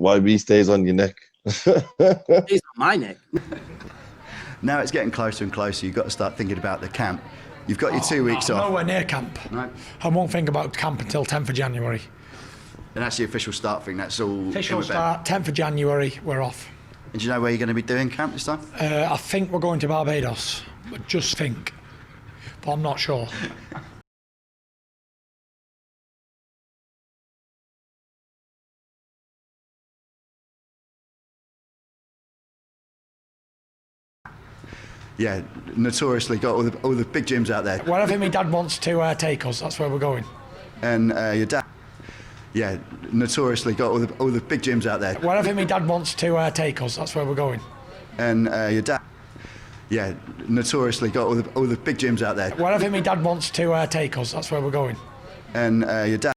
YB stays on your neck. He's on my neck. Now it's getting closer and closer. You've got to start thinking about the camp. You've got your 2 weeks off. Nowhere near camp. No. I won't think about camp until 10th of January. And that's the official start thing. That's all. Official start, 10th of January, we're off. And do you know where you're going to be doing camp this time? I think we're going to Barbados. But just think. But I'm not sure. Yeah, notoriously got all the big gyms out there. Wherever my dad wants to take us, that's where we're going. And your dad. Yeah, notoriously got all the big gyms out there. Wherever my dad wants to take us, that's where we're going. And your dad. Yeah, notoriously got all the big gyms out there. Wherever my dad wants to take us, that's where we're going. And your dad.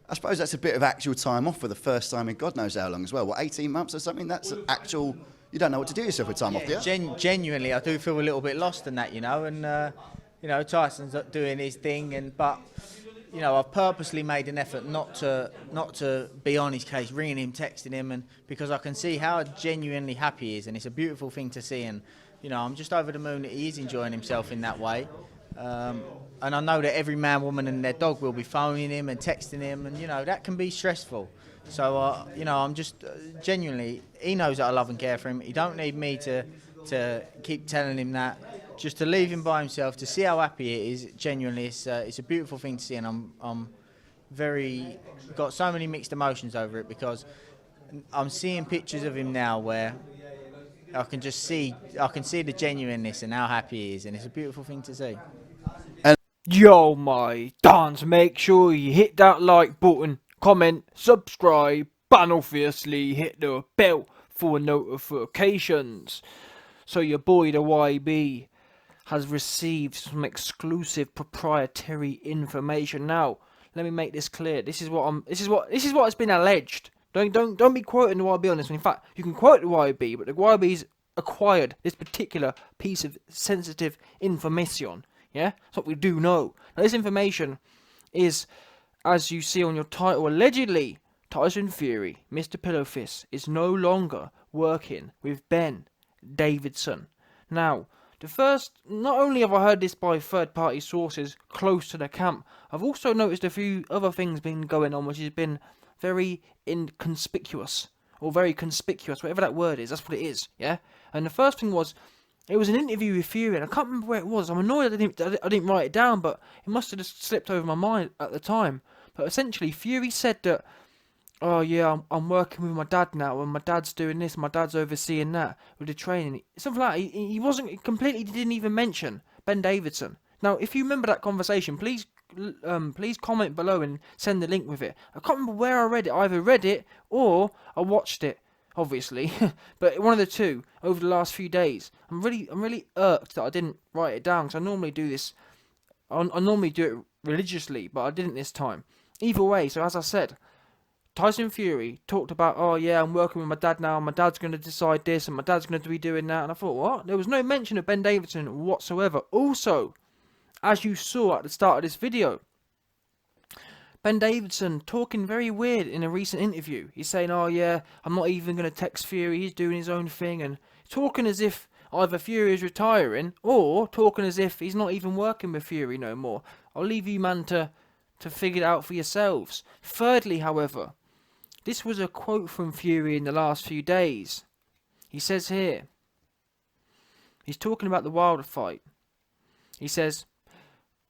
I suppose that's a bit of actual time off for the first time in God knows how long as well. What, 18 months or something? That's actual. You don't know what to do yourself with time off, do you? Genuinely, I do feel a little bit lost in that, you know. And you know, Tyson's doing his thing, but you know, I've purposely made an effort not to be on his case, ringing him, texting him, and because I can see how genuinely happy he is, and it's a beautiful thing to see. And you know, I'm just over the moon that he is enjoying himself in that way. And I know that every man, woman and their dog will be phoning him and texting him, and you know, that can be stressful. So you know, I'm just genuinely, he knows that I love and care for him. He don't need me to keep telling him that. Just to leave him by himself, to see how happy he is, genuinely, it's a beautiful thing to see, and I'm very got so many mixed emotions over it, because I'm seeing pictures of him now where I can see the genuineness and how happy he is, and it's a beautiful thing to see. Yo, my dons, make sure you hit that like button, comment, subscribe, and obviously hit the bell for notifications. So your boy, the YB, has received some exclusive proprietary information. Now, let me make this clear. This is what has been alleged. Don't be quoting the YB on this one. In fact, you can quote the YB, but the YB's acquired this particular piece of sensitive information. Yeah, that's what we do know. Now, this information is, as you see on your title, allegedly Tyson Fury, Mr. Pillowfist, is no longer working with Ben Davidson. Now, not only have I heard this by third-party sources close to the camp, I've also noticed a few other things been going on, which has been very inconspicuous, or very conspicuous, whatever that word is. That's what it is. Yeah. And the first thing was, it was an interview with Fury, and I can't remember where it was. I'm annoyed I didn't write it down, but it must have just slipped over my mind at the time. But essentially, Fury said that, oh yeah, I'm working with my dad now, and my dad's doing this, my dad's overseeing that with the training. Something like that. He wasn't completely, didn't even mention Ben Davidson. Now, if you remember that conversation, please comment below and send the link with it. I can't remember where I read it. I either read it or I watched it, obviously, but one of the two over the last few days. I'm really irked that I didn't write it down, because I normally do this. I normally do it religiously, but I didn't this time. Either way, so as I said, Tyson Fury talked about, oh yeah, I'm working with my dad now, and my dad's going to decide this, and my dad's going to be doing that, and I thought, what? There was no mention of Ben Davidson whatsoever. Also, as you saw at the start of this video, Ben Davidson talking very weird in a recent interview. He's saying, oh yeah, I'm not even going to text Fury, he's doing his own thing, and talking as if either Fury is retiring, or talking as if he's not even working with Fury no more. I'll leave you, man, to figure it out for yourselves. Thirdly, however, this was a quote from Fury in the last few days. He says here, he's talking about the Wilder fight. He says,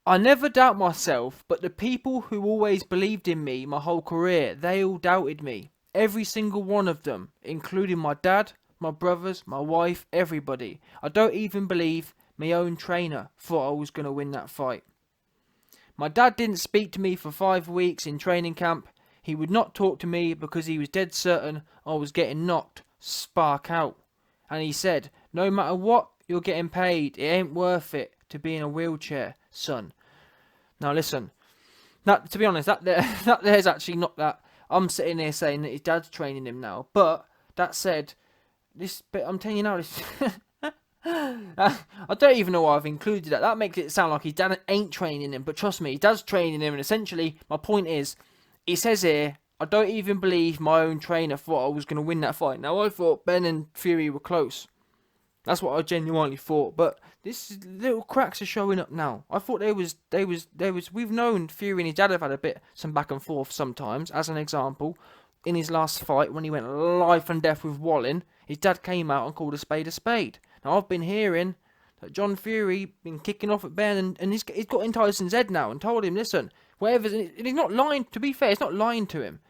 I never doubt myself, but the people who always believed in me my whole career, they all doubted me. Every single one of them, including my dad, my brothers, my wife, everybody. I don't even believe my own trainer thought I was going to win that fight. My dad didn't speak to me for 5 weeks in training camp. He would not talk to me because he was dead certain I was getting knocked spark out. And he said, no matter what, you're getting paid. It ain't worth it to be in a wheelchair, son. Now listen, that, to be honest, that there's actually not that. I'm sitting there saying that his dad's training him now. But that said, I'm telling you now, I don't even know why I've included that. That makes it sound like his dad ain't training him, but trust me, he does training him. And essentially, my point is, he says here, I don't even believe my own trainer thought I was going to win that fight. Now, I thought Ben and Fury were close. That's what I genuinely thought. But this little cracks are showing up now. I thought there was. We've known Fury and his dad have had some back and forth sometimes. As an example, in his last fight when he went life and death with Wallin, his dad came out and called a spade a spade. Now I've been hearing that John Fury been kicking off at Ben, and he's got in Tyson's head now and told him, listen, whatever. And he's not lying. To be fair, he's not lying to him.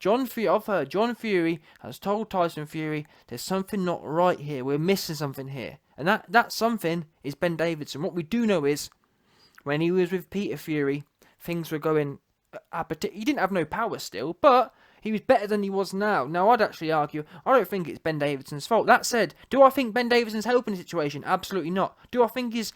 I've heard John Fury has told Tyson Fury there's something not right here. We're missing something here. And that something is Ben Davidson. What we do know is when he was with Peter Fury, things were going... He didn't have no power still, but he was better than he was now. Now, I'd actually argue, I don't think it's Ben Davidson's fault. That said, do I think Ben Davidson's helping the situation? Absolutely not. Do I think is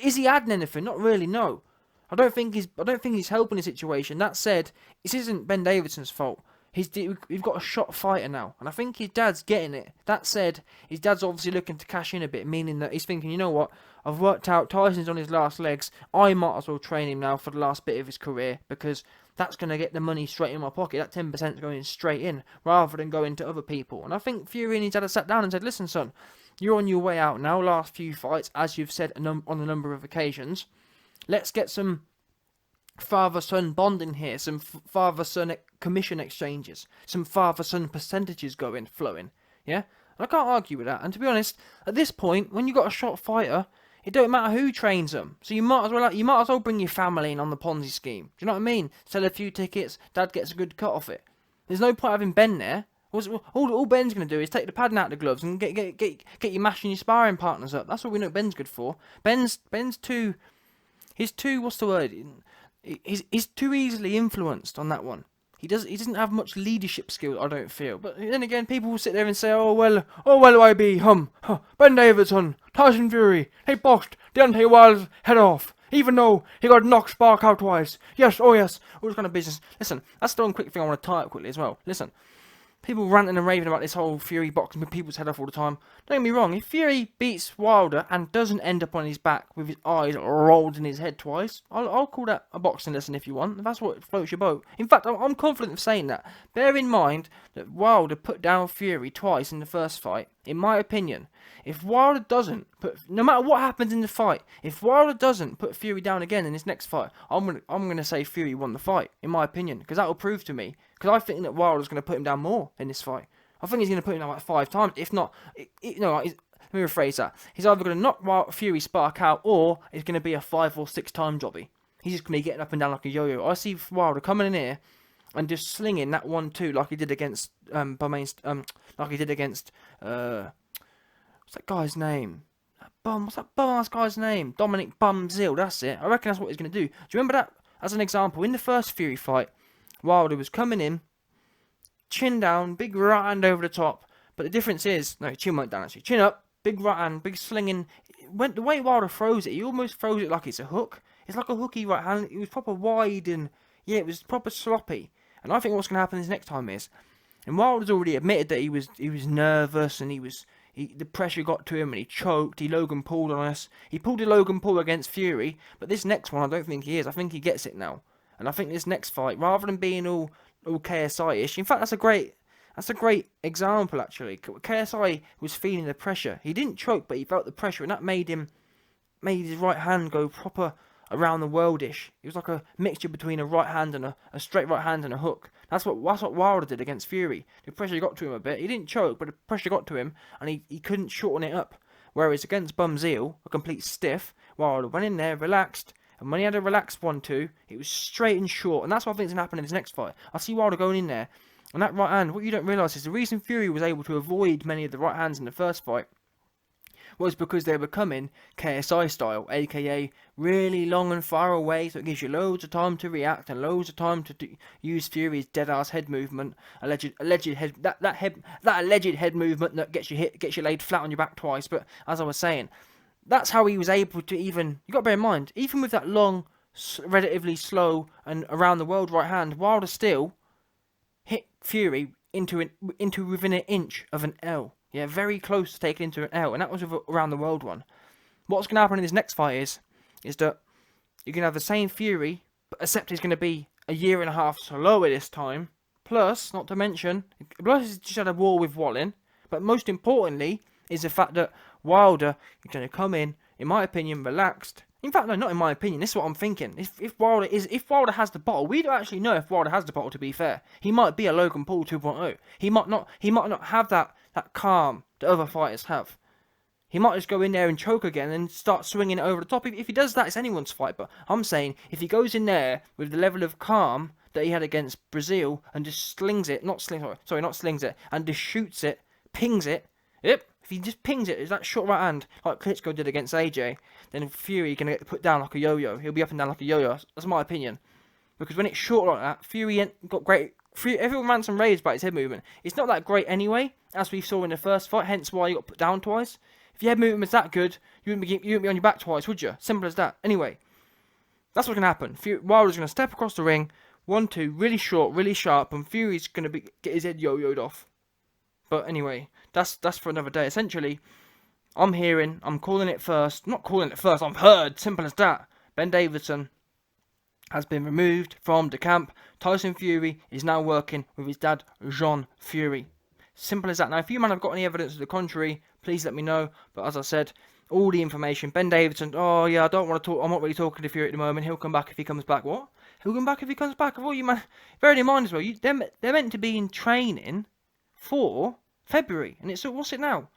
he adding anything? Not really, no. I don't think he's helping the situation. That said, this isn't Ben Davidson's fault. We've got a shot fighter now, and I think his dad's getting it. That said, his dad's obviously looking to cash in a bit, meaning that he's thinking, you know what, I've worked out Tyson's on his last legs, I might as well train him now for the last bit of his career, because that's going to get the money straight in my pocket. That 10% is going straight in, rather than going to other people. And I think Fury and his dad have sat down and said, listen son, you're on your way out now, last few fights, as you've said on a number of occasions, let's get some father-son bonding here, some father-son commission exchanges, some father-son percentages flowing, yeah? And I can't argue with that, and to be honest, at this point, when you've got a shot fighter, it don't matter who trains them, so you might as well bring your family in on the Ponzi scheme, do you know what I mean? Sell a few tickets, dad gets a good cut off it. There's no point having Ben there. All Ben's going to do is take the padding out of the gloves and get you mashing your sparring partners up. That's what we know Ben's good for. Ben's too, what's the word? He's too easily influenced on that one. He doesn't have much leadership skill, I don't feel. But then again, people will sit there and say, oh well I be, Ben Davidson, Tyson Fury, he boxed Deontay Wilder's head off, even though he got knocked spark out twice. Yes, all this kind of business. Listen, that's the one quick thing I want to tie up quickly as well. Listen, people ranting and raving about this whole Fury boxing with people's head off all the time. Don't get me wrong, if Fury beats Wilder and doesn't end up on his back with his eyes rolled in his head twice, I'll call that a boxing lesson if you want. If that's what floats your boat. In fact, I'm confident of saying that. Bear in mind that Wilder put down Fury twice in the first fight. In my opinion, if Wilder doesn't no matter what happens in the fight, if Wilder doesn't put Fury down again in this next fight, I'm gonna say Fury won the fight, in my opinion, because that will prove to me. Because I think that Wilder's going to put him down more in this fight. I think he's going to put him down like 5 times. If not, let me rephrase that. He's either going to knock Fury spark out, or it's going to be a 5 or 6 time jobby. He's just going to be getting up and down like a yo-yo. I see Wilder coming in here and just slinging that 1-2 like he did against what's that guy's name? What's that bum-ass guy's name? Dominic Bumzil, that's it. I reckon that's what he's going to do. Do you remember that? As an example, in the first Fury fight, Wilder was coming in, chin down, big right hand over the top. But the difference is, no, chin went down actually. Chin up, big right hand, big slinging. The way Wilder throws it, he almost throws it like it's a hook. It's like a hooky right hand. It was proper wide and, yeah, it was proper sloppy. And I think what's going to happen this next time is, and Wilder's already admitted that he was nervous and the pressure got to him and he choked, he Logan Pauled on us. He pulled a Logan Paul against Fury, but this next one I don't think he is. I think he gets it now. And I think this next fight, rather than being all KSI-ish, in fact, that's a great example, actually. KSI was feeling the pressure. He didn't choke, but he felt the pressure, and that made his right hand go proper around the world-ish. It was like a mixture between a right hand and a straight right hand and a hook. That's what Wilder did against Fury. The pressure got to him a bit. He didn't choke, but the pressure got to him, and he couldn't shorten it up. Whereas against Bumzil, a complete stiff, Wilder went in there, relaxed, and when he had a relaxed 1-2, it was straight and short. And that's what I think is going to happen in this next fight. I see Wilder going in there. And that right hand, what you don't realise is the reason Fury was able to avoid many of the right hands in the first fight was because they were coming KSI style, aka really long and far away, so it gives you loads of time to react and loads of time to use Fury's dead-ass head movement, alleged head movement that gets you laid flat on your back twice. But as I was saying, that's how he was able to even... You got to bear in mind, even with that long, relatively slow and around the world right hand, Wilder still hit Fury into within an inch of an L. Yeah, very close to taking into an L, and that was with a around the world one. What's going to happen in this next fight is that you're going to have the same Fury, but except he's going to be a year and a half slower this time. Plus, not to mention, he's just had a war with Wallin. But most importantly is the fact that Wilder is going to come in my opinion, relaxed. In fact, no, not in my opinion. This is what I'm thinking. If Wilder has the bottle, we don't actually know if Wilder has the bottle. To be fair, he might be a Logan Paul 2.0. He might not have that calm that other fighters have. He might just go in there and choke again and start swinging it over the top. If he does that, it's anyone's fight. But I'm saying if he goes in there with the level of calm that he had against Brazil and just slings it, not slings it, and just shoots it, pings it. Yep. If he just pings it, is that short right hand like Klitschko did against AJ, then Fury gonna get put down like a yo-yo. He'll be up and down like a yo-yo. That's my opinion. Because when it's short like that, Fury ain't got great. Everyone rants and raves about his head movement. It's not that great anyway, as we saw in the first fight. Hence why he got put down twice. If your head movement was that good, you wouldn't be on your back twice, would you? Simple as that. Anyway, that's what's gonna happen. Wilder's gonna step across the ring, 1-2, really short, really sharp, and Fury's gonna get his head yo-yoed off. But anyway, that's for another day. Essentially, I'm calling it first. Not calling it first, I've heard. Simple as that. Ben Davidson has been removed from the camp. Tyson Fury is now working with his dad, Jean Fury. Simple as that. Now, if you man have got any evidence to the contrary, please let me know. But as I said, all the information. Ben Davidson, oh yeah, I don't want to talk. I'm not really talking to Fury at the moment. He'll come back if he comes back. What? He'll come back if he comes back. Of all you man, bear in mind as well, they're meant to be in training for February, and it's what's it now?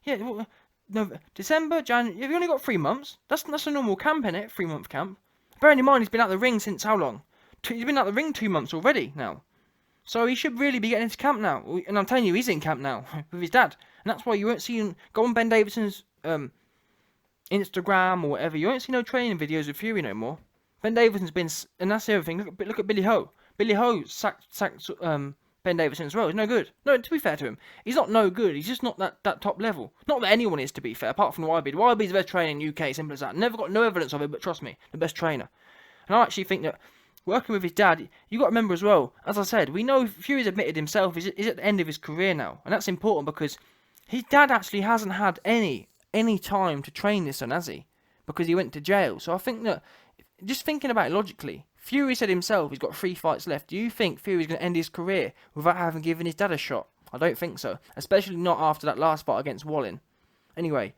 Yeah, no, December, January. You've only got 3 months. That's a normal camp, innit? 3-month camp. Bearing in mind he's been out the ring since how long? He's been out the ring 2 months already now. So he should really be getting into camp now. And I'm telling you, he's in camp now with his dad. And that's why you won't see him go on Ben Davidson's Instagram or whatever. You won't see no training videos of Fury no more. Ben Davidson's been, and that's the other thing. Look at Billy Ho. Billy Ho sacked Ben Davidson as well. He's no good. No, to be fair to him, he's not no good. He's just not that top level. Not that anyone is, to be fair, apart from YB. YB's the best trainer in UK, simple as that. Never got no evidence of it, but trust me, the best trainer. And I actually think that working with his dad, you got to remember as well, as I said, we know Fury's admitted himself he's at the end of his career now. And that's important because his dad actually hasn't had any time to train this son, has he? Because he went to jail. So I think that, just thinking about it logically, Fury said himself he's got 3 fights left. Do you think Fury's going to end his career without having given his dad a shot? I don't think so. Especially not after that last fight against Wallin. Anyway,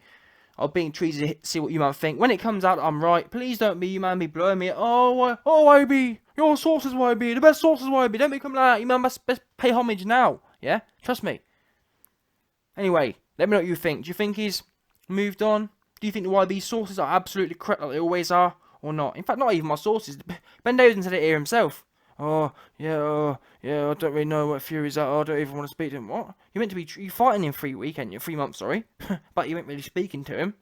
I'll be intrigued to see what you man think. When it comes out I'm right, please don't be blowing me. Oh, YB, your sources YB, the best sources YB. Don't become like that. You man best pay homage now. Yeah? Trust me. Anyway, let me know what you think. Do you think he's moved on? Do you think the YB sources are absolutely correct like they always are? Or not? In fact, not even my sources. Ben Davidson said it here himself. I don't really know what Fury's at. I don't even want to speak to him. What? You meant to be fighting in 3 months, sorry. But you weren't really speaking to him.